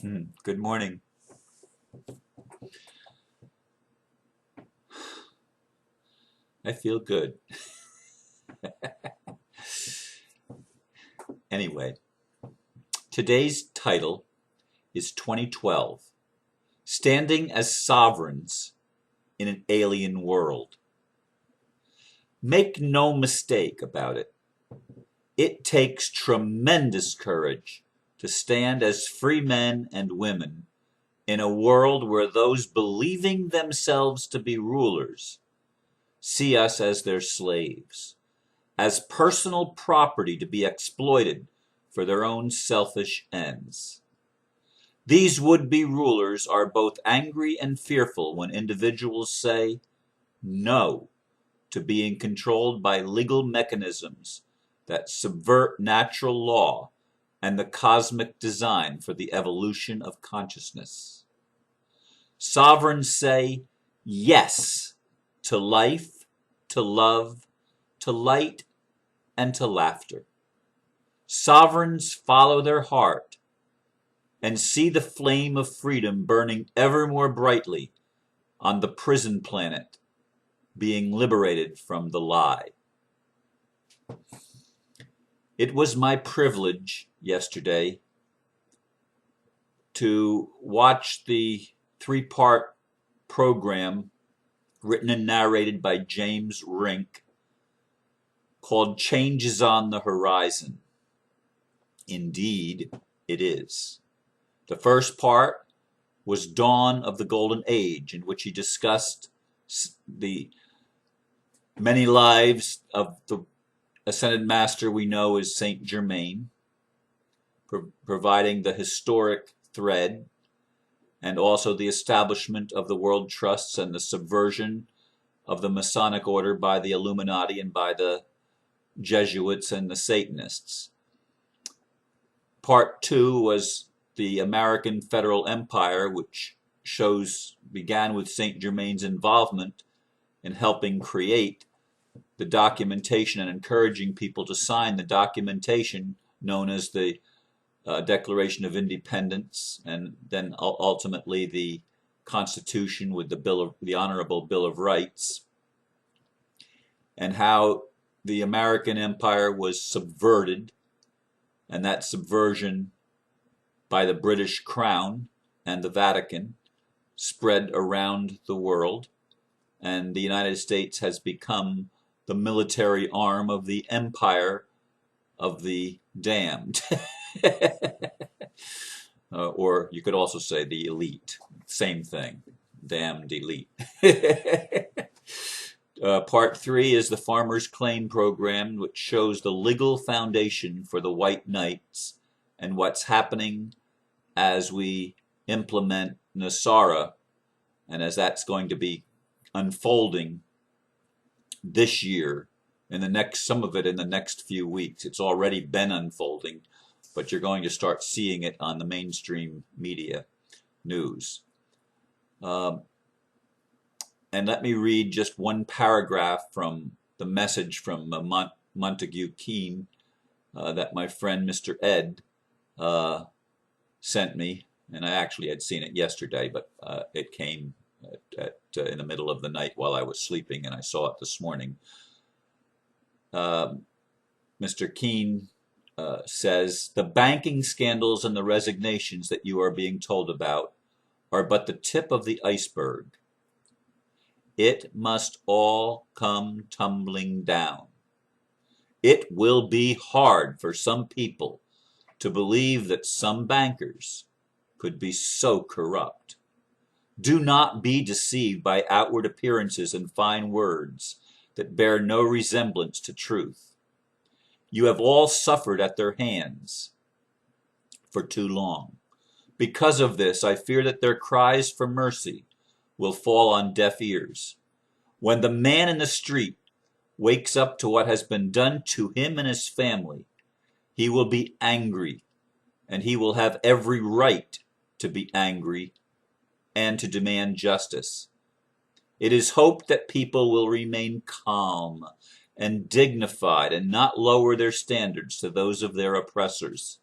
Good morning. I feel good. Anyway, today's title is 2012, Standing as Sovereigns in an Alien World. Make no mistake about it. It takes tremendous courage to stand as free men and women in a world where those believing themselves to be rulers see us as their slaves, as personal property to be exploited for their own selfish ends. These would-be rulers are both angry and fearful when individuals say no to being controlled by legal mechanisms that subvert natural law and the cosmic design for the evolution of consciousness. Sovereigns say yes to life, to love, to light, and to laughter. Sovereigns follow their heart and see the flame of freedom burning ever more brightly on the prison planet, being liberated from the lie. It was my privilege yesterday to watch the three-part program written and narrated by James Rink called Changes on the Horizon. Indeed, it is. The first part was Dawn of the Golden Age, in which he discussed the many lives of the Ascended Master we know as Saint Germain, providing the historic thread, and also the establishment of the world trusts and the subversion of the Masonic order by the Illuminati and by the Jesuits and the Satanists. Part two was the American Federal Empire, which began with Saint Germain's involvement in helping create the documentation and encouraging people to sign the documentation known as the Declaration of Independence, and then ultimately the Constitution with the Honorable Bill of Rights, and how the American Empire was subverted, and that subversion by the British Crown and the Vatican spread around the world, and the United States has become the military arm of the empire of the damned. Or you could also say the elite. Same thing. Damned elite. Part three is the Farmers Claim Program, which shows the legal foundation for the White Knights and what's happening as we implement NESARA, and as that's going to be unfolding this year, some of it in the next few weeks. It's already been unfolding, but you're going to start seeing it on the mainstream media news. And let me read just one paragraph from the message from Montague Keen that my friend Mr. Ed sent me, and I actually had seen it yesterday, but it came in the middle of the night while I was sleeping, and I saw it this morning. Mr. Keen says, the banking scandals and the resignations that you are being told about are but the tip of the iceberg. It must all come tumbling down. It will be hard for some people to believe that some bankers could be so corrupt. Do not be deceived by outward appearances and fine words that bear no resemblance to truth. You have all suffered at their hands for too long. Because of this, I fear that their cries for mercy will fall on deaf ears. When the man in the street wakes up to what has been done to him and his family, he will be angry, and he will have every right to be angry and to demand justice. It is hoped that people will remain calm and dignified and not lower their standards to those of their oppressors.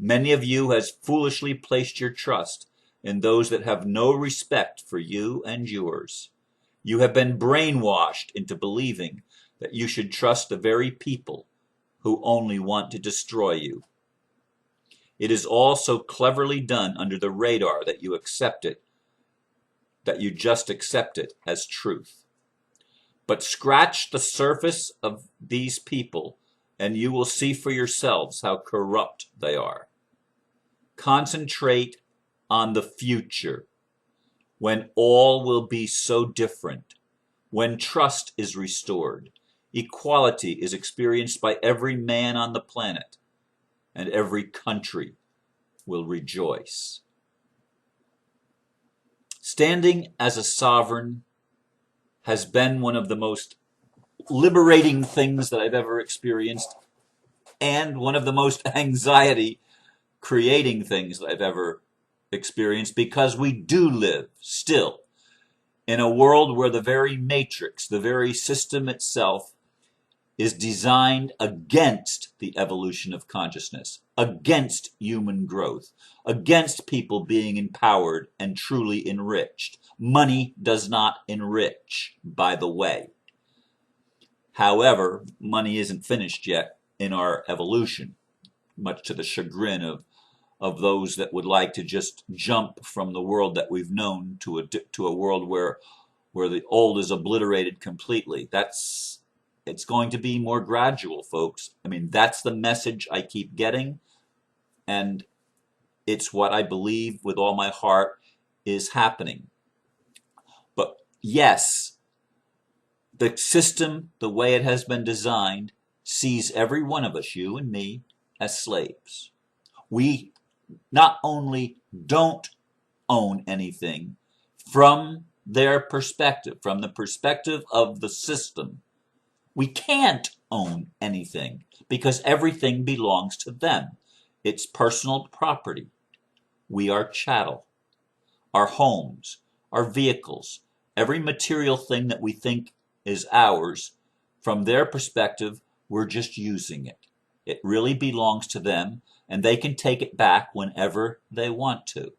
Many of you has foolishly placed your trust in those that have no respect for you and yours. You have been brainwashed into believing that you should trust the very people who only want to destroy you. It is all so cleverly done under the radar that you accept it, that you just accept it as truth. But scratch the surface of these people and you will see for yourselves how corrupt they are. Concentrate on the future, when all will be so different, when trust is restored, equality is experienced by every man on the planet, and every country will rejoice. Standing as a sovereign has been one of the most liberating things that I've ever experienced, and one of the most anxiety creating things that I've ever experienced, because we do live still in a world where the very matrix, the very system itself, is designed against the evolution of consciousness, against human growth, against people being empowered and truly enriched. Money does not enrich, by the way. However, money isn't finished yet in our evolution, much to the chagrin of those that would like to just jump from the world that we've known to a world where the old is obliterated completely. It's going to be more gradual, folks. I mean, that's the message I keep getting, and it's what I believe with all my heart is happening. But yes, the system, the way it has been designed, sees every one of us, you and me, as slaves. We not only don't own anything from their perspective, from the perspective of the system, we can't own anything because everything belongs to them. It's personal property. We are chattel. Our homes, our vehicles, every material thing that we think is ours, from their perspective, we're just using it. It really belongs to them, and they can take it back whenever they want to.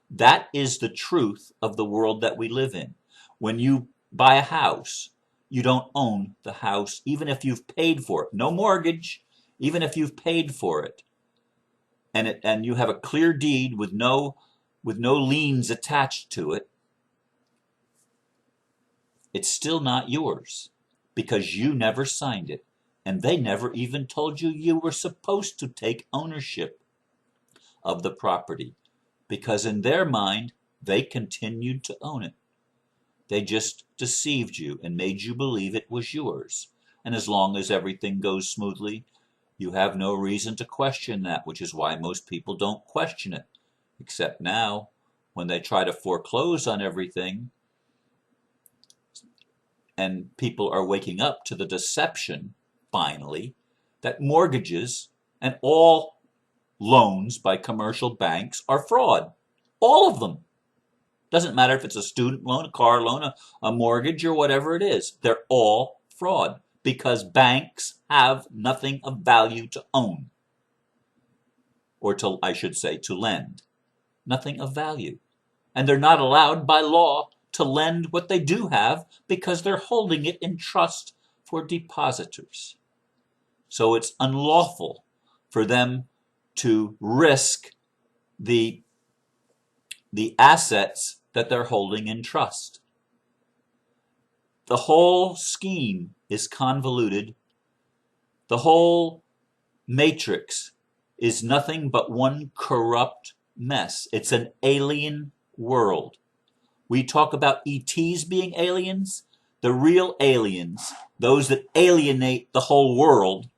That is the truth of the world that we live in. When you buy a house, you don't own the house, even if you've paid for it. No mortgage, even if you've paid for it. And you have a clear deed with no liens attached to it. It's still not yours because you never signed it. And they never even told you you were supposed to take ownership of the property, because in their mind, they continued to own it. They just deceived you and made you believe it was yours. And as long as everything goes smoothly, you have no reason to question that, which is why most people don't question it. Except now, when they try to foreclose on everything, and people are waking up to the deception, finally, that mortgages and all loans by commercial banks are fraud. All of them. Doesn't matter if it's a student loan, a car loan, a mortgage, or whatever it is. They're all fraud because banks have nothing of value to own. Or to, I should say, to lend. Nothing of value. And they're not allowed by law to lend what they do have because they're holding it in trust for depositors. So it's unlawful for them to risk the assets that they're holding in trust. The whole scheme is convoluted. The whole matrix is nothing but one corrupt mess. It's an alien world. We talk about ETs being aliens. The real aliens, those that alienate the whole world,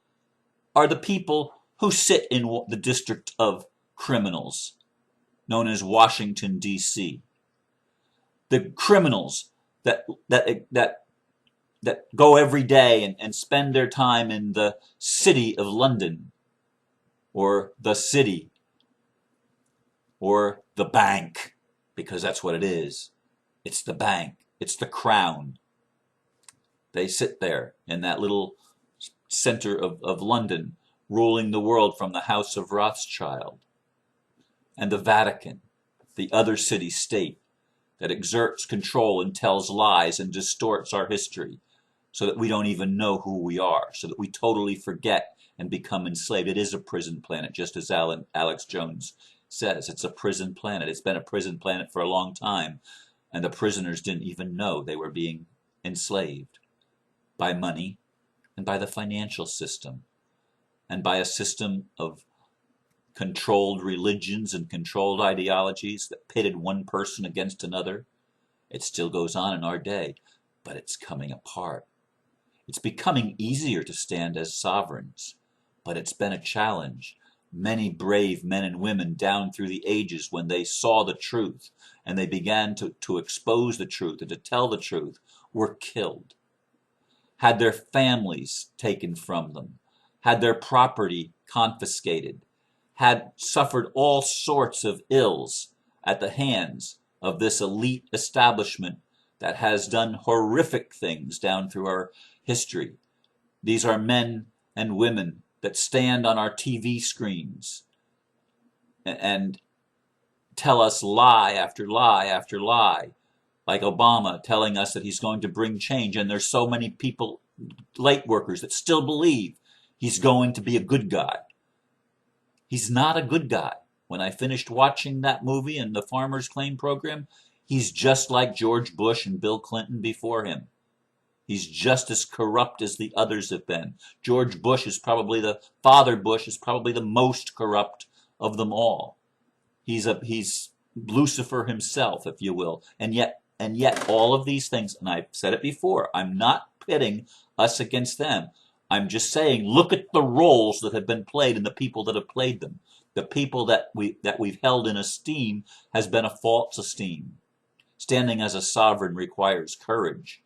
are the people who sit in the district of criminals, known as Washington, D.C. The criminals that go every day and spend their time in the city of London, or the city, or the bank, because that's what it is. It's the bank. It's the crown. They sit there in that little center of London ruling the world from the House of Rothschild, and the Vatican, the other city-state that exerts control and tells lies and distorts our history so that we don't even know who we are, so that we totally forget and become enslaved. It is a prison planet, just as Alex Jones says. It's a prison planet. It's been a prison planet for a long time, and the prisoners didn't even know they were being enslaved by money and by the financial system and by a system of controlled religions and controlled ideologies that pitted one person against another. It still goes on in our day, but it's coming apart. It's becoming easier to stand as sovereigns, but it's been a challenge. Many brave men and women down through the ages, when they saw the truth and they began to expose the truth and to tell the truth, were killed, had their families taken from them, had their property confiscated, had suffered all sorts of ills at the hands of this elite establishment that has done horrific things down through our history. These are men and women that stand on our TV screens and tell us lie after lie after lie, like Obama telling us that he's going to bring change. And there's so many people, light workers, that still believe he's going to be a good guy. He's not a good guy. When I finished watching that movie and the Farmers Claim Program, he's just like George Bush and Bill Clinton before him. He's just as corrupt as the others have been. George Bush is probably Father Bush is probably the most corrupt of them all. He's Lucifer himself, if you will. And yet all of these things, and I've said it before, I'm not pitting us against them. I'm just saying, look at the roles that have been played and the people that have played them. The people that we've held in esteem has been a false esteem. Standing as a sovereign requires courage.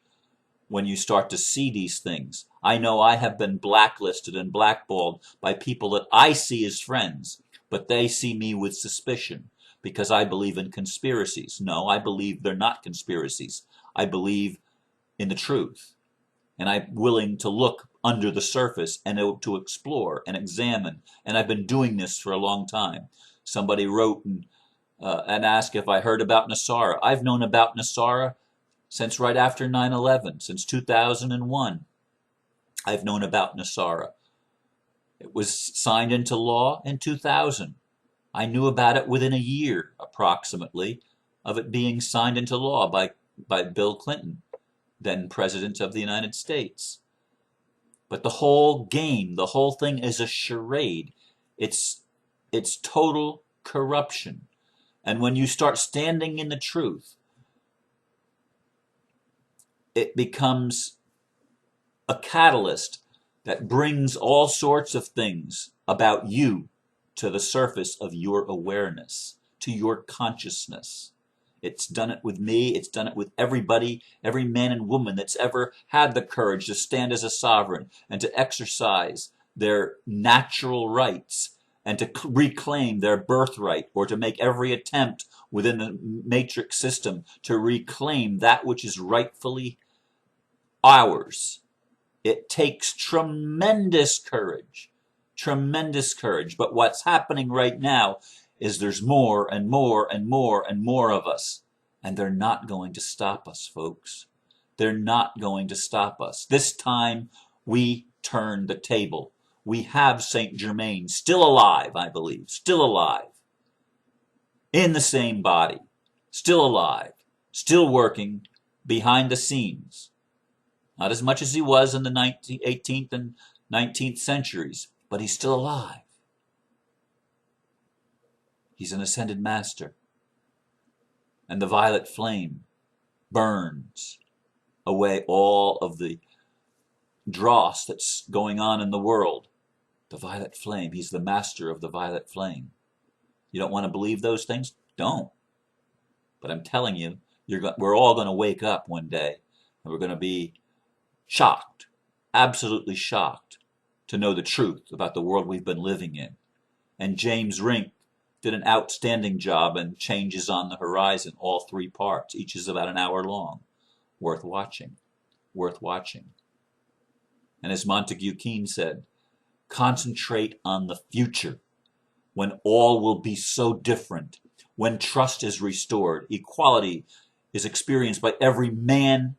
When you start to see these things, I know I have been blacklisted and blackballed by people that I see as friends, but they see me with suspicion because I believe in conspiracies. No, I believe they're not conspiracies. I believe in the truth. And I'm willing to look under the surface and to explore and examine. And I've been doing this for a long time. Somebody wrote and asked if I heard about NESARA. I've known about NESARA since right after 9/11, since 2001. I've known about NESARA. It was signed into law in 2000. I knew about it within a year, approximately, of it being signed into law by Bill Clinton, then President of the United States. But the whole game, the whole thing is a charade. It's total corruption. And when you start standing in the truth, it becomes a catalyst that brings all sorts of things about you to the surface of your awareness, to your consciousness. It's done it with me. It's done it with everybody, every man and woman that's ever had the courage to stand as a sovereign and to exercise their natural rights and to reclaim their birthright, or to make every attempt within the matrix system to reclaim that which is rightfully ours. It takes tremendous courage, but what's happening right now is there's more and more and more and more of us, and they're not going to stop us, folks. They're not going to stop us. This time we turn the table. We have Saint Germain still alive, I believe, still alive, in the same body, still alive, still working behind the scenes. Not as much as he was in the 18th and 19th centuries, but he's still alive. He's an ascended master. And the violet flame burns away all of the dross that's going on in the world. The violet flame, he's the master of the violet flame. You don't want to believe those things? Don't. But I'm telling you, we're all going to wake up one day, and we're going to be shocked, absolutely shocked, to know the truth about the world we've been living in. And James Rink did an outstanding job in Changes on the Horizon, all 3 parts. Each is about an hour long. Worth watching. Worth watching. And as Montague Keen said, Concentrate on the future, when all will be so different, when trust is restored, equality is experienced by every man,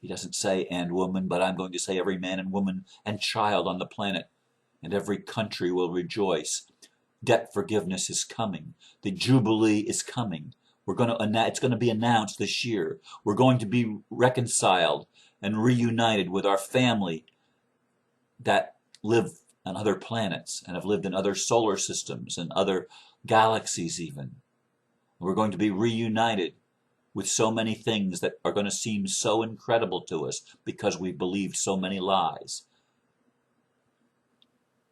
he doesn't say and woman, but I'm going to say every man and woman and child on the planet, and every country will rejoice. Debt forgiveness is coming. The Jubilee is coming. It's going to be announced this year. We're going to be reconciled and reunited with our family that live on other planets and have lived in other solar systems and other galaxies even. We're going to be reunited with so many things that are going to seem so incredible to us because we believed so many lies.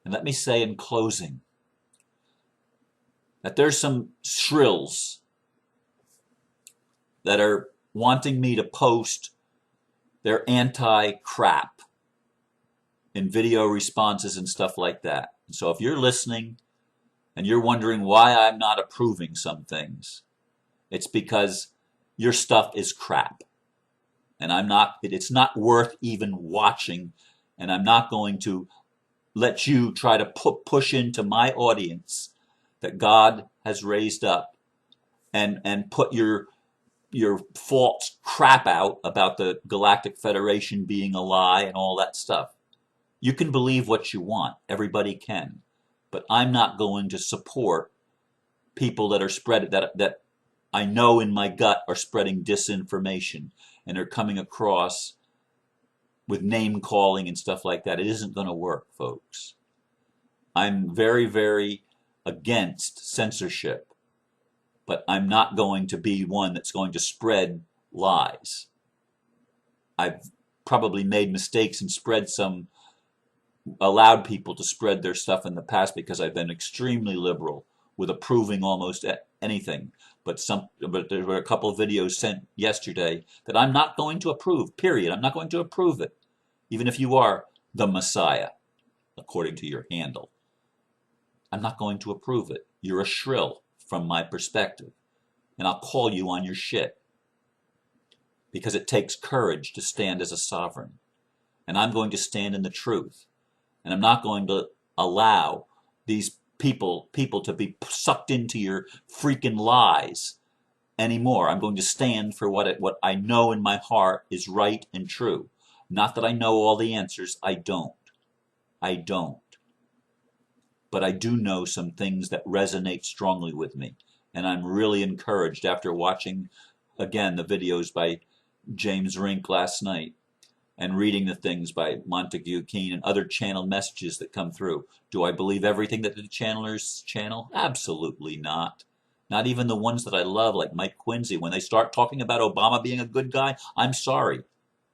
And let me say in closing that there's some shrills that are wanting me to post their anti-crap in video responses and stuff like that. So if you're listening and you're wondering why I'm not approving some things, it's because your stuff is crap. And it's not worth even watching, and I'm not going to let you try to push into my audience that God has raised up and put your false crap out about the Galactic Federation being a lie and all that stuff. You can believe what you want. Everybody can. But I'm not going to support people that are that I know in my gut are spreading disinformation and are coming across with name calling and stuff like that. It isn't going to work, folks. I'm very, very against censorship, but I'm not going to be one that's going to spread lies. I've probably made mistakes and allowed people to spread their stuff in the past because I've been extremely liberal with approving almost anything. But there were a couple of videos sent yesterday that I'm not going to approve, period. I'm not going to approve it, even if you are the Messiah, according to your handle. I'm not going to approve it. You're a shrill from my perspective, and I'll call you on your shit because it takes courage to stand as a sovereign, and I'm going to stand in the truth, and I'm not going to allow these people to be sucked into your freaking lies anymore. I'm going to stand for what I know in my heart is right and true. Not that I know all the answers. I don't. But I do know some things that resonate strongly with me. And I'm really encouraged after watching, again, the videos by James Rink last night and reading the things by Montague Keen and other channel messages that come through. Do I believe everything that the channelers channel? Absolutely not. Not even the ones that I love, like Mike Quincy. When they start talking about Obama being a good guy, I'm sorry.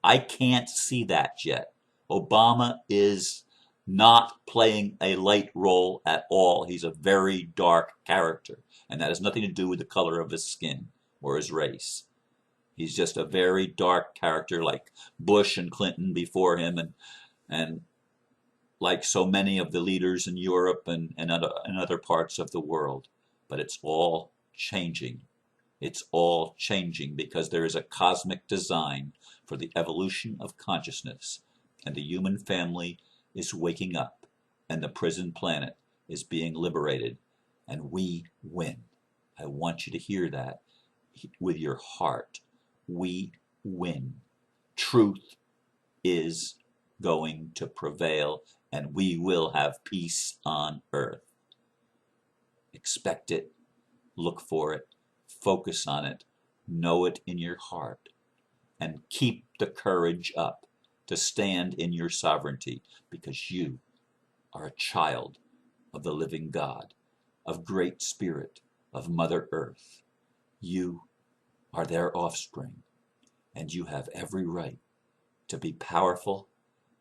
I can't see that yet. Obama is not playing a light role at all. He's a very dark character, and that has nothing to do with the color of his skin or his race. He's just a very dark character like Bush and Clinton before him, and like so many of the leaders in Europe and other parts of the world. But it's all changing. It's all changing because there is a cosmic design for the evolution of consciousness, and the human family is waking up, and the prison planet is being liberated, and we win. I want you to hear that with your heart. We win. Truth is going to prevail, and we will have peace on earth. Expect it, look for it, focus on it, know it in your heart, and keep the courage up to stand in your sovereignty, because you are a child of the living God, of Great Spirit, of Mother Earth. You are their offspring, and you have every right to be powerful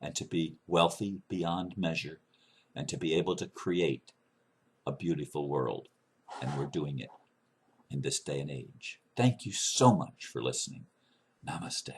and to be wealthy beyond measure and to be able to create a beautiful world. And we're doing it in this day and age. Thank you so much for listening. Namaste.